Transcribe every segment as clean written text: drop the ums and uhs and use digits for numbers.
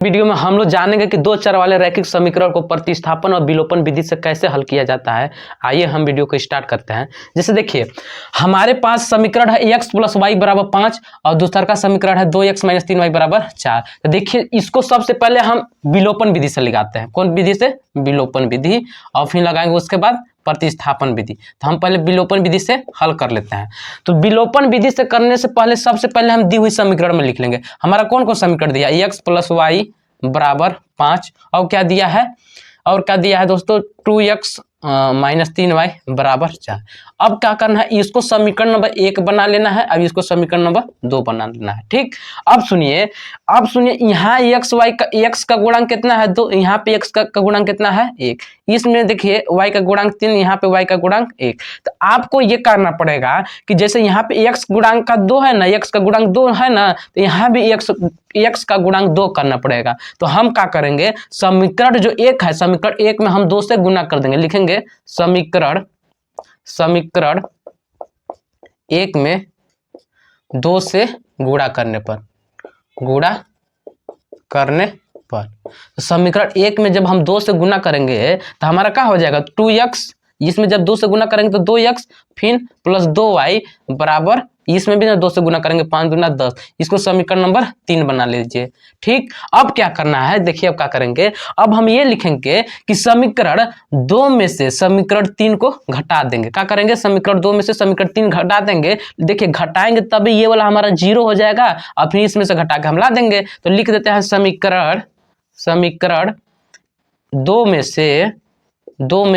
Video में हम लोग जानेंगे कि दो चर वाले रैखिक समीकरण को प्रतिस्थापन और विलोपन विधि से कैसे हल किया जाता है। आइए हम वीडियो को स्टार्ट करते हैं। जैसे देखिए, हमारे पास समीकरण है x + y = 5 और दूसरा का समीकरण है 2x - 3y = 4। तो देखिए, इसको सबसे पहले हम विलोपन विधि से लगाते हैं। कौन विधि से? विलोपन विधि। और फिर लगाएंगे उसके बाद प्रतिस्थापन विधि। तो हम पहले विलोपन विधि से हल कर लेते हैं। तो विलोपन विधि से करने से पहले सबसे पहले हम दी हुई समीकरण में लिख लेंगे। हमारा कौन कौन समीकरण दिया? x + y = 5 और क्या दिया है? और क्या दिया है दोस्तों? 2x - 3y = 4। अब क्या करना है? इसको समीकरण नंबर 1 बना लेना है। अब इसको समीकरण नंबर 2 बना लेना है। ठीक। अब सुनिए यहाँ x का गुणांक कितना है? 2। यहाँ पे x का गुणांक कितना है? 1। इसमें देखिए y का गुणांक 3, यहाँ पे y का गुणांक 1। तो आपको ये करना पड़ेगा कि जैसे यहाँ पे x गुणांक का 2 है ना, x का गुणांक 2 है ना, तो यहाँ भी x का गुणांक 2 करना पड़ेगा। तो हम क्या करेंगे? समीकरण जो 1 है, समीकरण 1 में हम 2 से गुना कर देंगे। लिखेंगे समीकरण 1 में 2 से गुणा करने पर तो समीकरण 1 में जब हम 2 से गुना करेंगे तो हमारा क्या हो जाएगा? 2x। इसमें जब 2 से गुना करेंगे तो 2x फिर प्लस 2y बराबर, इसमें भी ना 2 से गुना करेंगे 5 दूना 10। इसको समीकरण नंबर 3 बना लीजिए। ठीक। अब क्या करना है? देखिए अब क्या करेंगे। अब हम ये लिखेंगे कि समीकरण 2 में से समीकरण 3 को घटा देंगे। क्या करेंगे? समीकरण 2 में से समीकरण 3 घटा देंगे। देखिए घटाएंगे तभी ये वाला हमारा 0 हो जाएगा और फिर इसमें से घटा के हम ला देंगे। तो लिख देते हैं समीकरण 2 में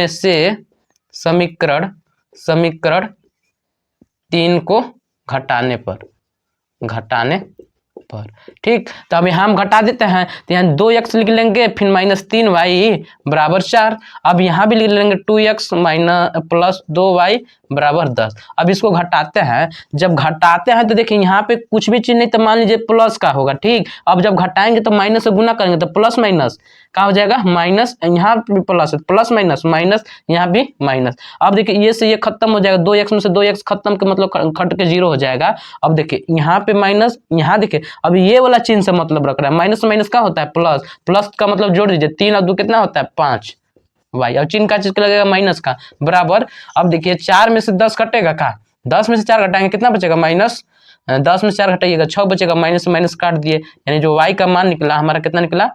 से समीकरण 3 को घटाने पर। ठीक। तो अब यहाँ हम घटा देते हैं। तो यहाँ 2x लिख लेंगे, फिर -3y = 4। अब यहाँ भी लिख लेंगे 2x प्लस 2y = 10। अब इसको घटाते हैं। जब घटाते हैं तो देखिए यहाँ पे कुछ भी चिन्ह नहीं, तो मान लीजिए प्लस का होगा। ठीक। अब जब घटाएंगे तो माइनस से गुना करेंगे तो प्लस माइनस क्या हो जाएगा? माइनस। यहाँ भी प्लस है, प्लस माइनस, यहाँ भी माइनस। अब देखिए ये से ये खत्म हो जाएगा। 2x में से 2x खत्म के मतलब खट के 0 हो जाएगा। अब देखिए यहाँ पे माइनस, यहाँ देखिए अब ये वाला चिन्ह से मतलब रख रहा है। माइनस माइनस का होता है प्लस, प्लस का मतलब जोड़ दीजिए। 3 और 2 कितना होता है? 5 y। और चिन्ह का चीज लगेगा माइनस का बराबर। अब देखिए 4 में से 10 कटेगा का? 10 में से 4 घटाएंगे कितना बचेगा? माइनस। 10 में से 4 घटाइएगा 6 बचेगा। माइनस माइनस काट दिए, यानी जो y का मान निकला हमारा कितना निकला?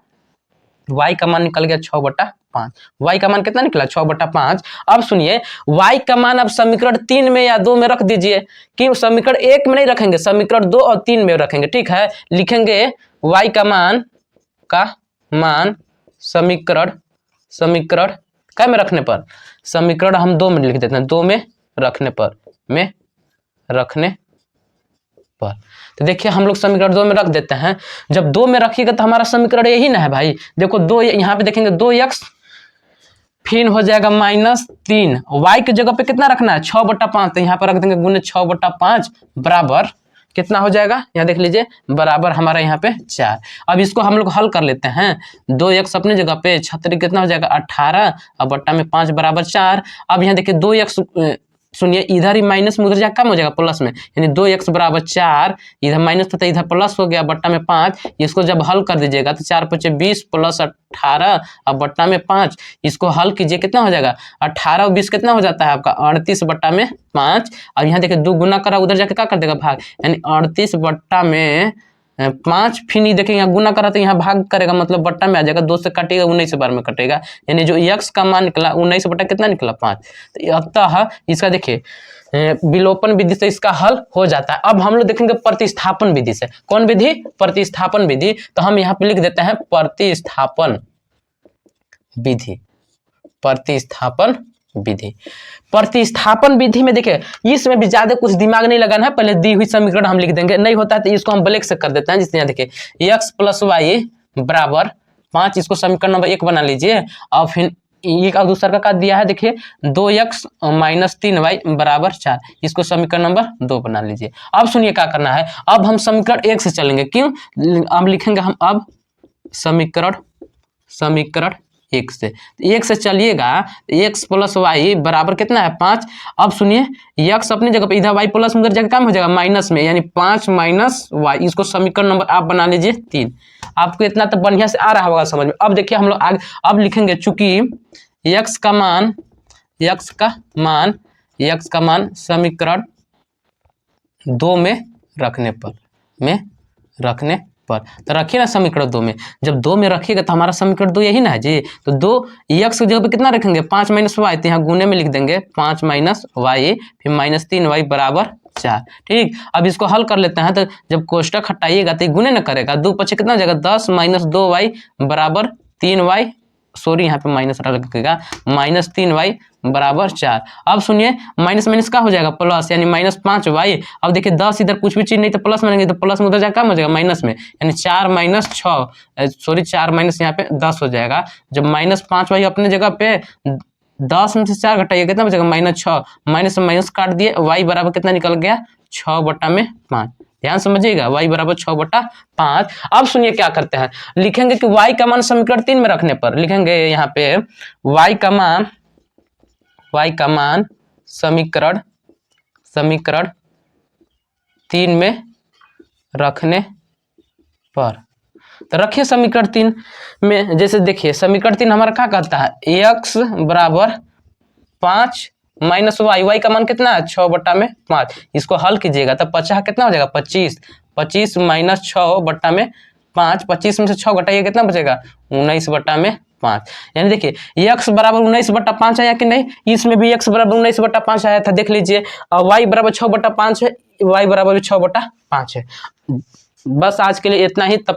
y का मान निकल गया 6/5। y का मान कितना निकला? 6/5। अब सुनिए, y का मान अब समीकरण 3 में या 2 में रख दीजिए। कि समीकरण 1 में नहीं रखेंगे, समीकरण 2 और 3 में रखेंगे। ठीक है। लिखेंगे y का मान समीकरण क्या में रखने पर? समीकरण हम 2 में लिख देते हैं। 2 में रखने पर तो देखिए हम लोग समीकरण 2 में रख देते हैं। जब 2 में रखिएगा तो हमारा समीकरण यही ना है भाई। देखो 2, यहाँ पे देखेंगे 2x फिर हो जाएगा -3। y की जगह पे कितना रखना है? 6/5। तो यहाँ पर रख देंगे गुने 6/5 बराबर कितना हो जाएगा? यहाँ देख लीजिए बराबर हमारा यहाँ पे 4। अब इसको हम लोग हल कर लेते हैं। 2x अपने जगह पे, 6 कितना हो जाएगा? 18 और बट्टा में 5 = 4। अब यहाँ देखिए 2x, सुनिए इधर ही माइनस में उधर जा कम हो जाएगा प्लस में, यानी 2x = 4। इधर माइनस था तो इधर प्लस हो गया बट्टा में 5। इसको जब हल कर दीजिएगा तो 4 × 5 = 20 प्लस 18 और बट्टा में 5। इसको हल कीजिए कितना हो जाएगा? 18 और 20 कितना हो जाता है आपका? 38/5। अब यहाँ देखिए 2 गुना करा, उधर जाके क्या कर देगा? भाग, यानी 38/5। फिर नहीं देखिए यहाँ गुना करा तो यहाँ भाग करेगा, मतलब बट्टा में आ जाएगा। 2 से काटेगा 19 बार में कटेगा, यानी जो x का मान निकला 19 बटा कितना निकला? 5। तो अतः इसका देखिए विलोपन विधि से इसका हल हो जाता है। अब हम लोग देखेंगे प्रतिस्थापन विधि से। कौन विधि? प्रतिस्थापन विधि। तो हम यहाँ पे लिख देते हैं प्रतिस्थापन विधि में देखिए इसमें भी ज्यादा कुछ दिमाग नहीं लगाना है। पहले दी हुई समीकरण हम लिख देंगे, नहीं होता है तो इसको हम ब्लैक से कर देते हैं। जिससे यहाँ देखिए x + y = 5, इसको समीकरण नंबर 1 बना लीजिए। और फिर एक और दूसरा का दिया है देखिए 2x - 3y = 4, इसको समीकरण नंबर 2 बना लीजिए। अब सुनिए क्या करना है। अब हम समीकरण 1 से चलेंगे। क्यों? अब लिखेंगे हम अब समीकरण 1 से, तो 1 से चलिएगा तो x प्लस वाई बराबर कितना है 5। अब सुनिए x अपनी जगह पे, इधर y प्लस में उधर जगह कम हो जाएगा माइनस में, यानी 5 माइनस वाई। इसको समीकरण नंबर आप बना लीजिए 3। आपको इतना तो बढ़िया से आ रहा होगा समझ में। अब देखिए हम लोग आगे अब लिखेंगे, चूंकि x का मान समीकरण 2 में रखने पर तो रखिए ना समीकरण 2 में। जब 2 में रखिएगा तो हमारा समीकरण 2 यही ना है जी। तो 2 x की जगह पे कितना रखेंगे 5 माइनस वाई, तो यहाँ गुने में लिख देंगे 5 माइनस वाई, फिर माइनस 3 वाई बराबर 4। ठीक, अब इसको हल कर लेते हैं। तो जब कोष्टक हटाइएगा तो गुने न करेगा, 2 पचे कितना हो जाएगा 10 माइनस 2 वाई बराबर 3 वाई, सॉरी यहाँ पे माइनस लगेगा, माइनस 3 वाई बराबर 4। अब सुनिए माइनस माइनस का हो जाएगा प्लस, यानी माइनस 5 वाई। अब देखिए 10 इधर कुछ भी चीज नहीं तो प्लस में लेंगे, तो प्लस में उधर जाकर कम हो जाएगा माइनस में, यानी 4 माइनस 6, सॉरी 4 माइनस यहाँ पे 10 हो जाएगा। जब माइनस 5 वाई अपने जगह पे, 10 में से 4 घटाइए कितना बचेगा माइनस 6, माइनस में माइनस काट दिए, वाई बराबर कितना निकल गया 6/5। ध्यान समझिएगा, y बराबर 6/5। अब सुनिए क्या करते हैं, लिखेंगे कि y का मान समीकरण 3 में रखने पर लिखेंगे यहाँ पे y का मान समीकरण 3 में रखने पर। तो रखिए समीकरण 3 में, जैसे देखिए समीकरण 3 हमारा क्या कहता है, x बराबर 5 माइनस वाई का मान कितना है 6/5। इसको हल कीजिएगा तो 50 कितना हो जाएगा 25 माइनस 6/5, 25 में से 6 घटाइए कितना बचेगा 19/5। यानी देखिए x बराबर 19/5 आया कि नहीं, इसमें भी x बराबर 19/5 आया था, देख लीजिए। और y बराबर 6/5 है, y बराबर 6/5 है। बस आज के लिए इतना ही। तब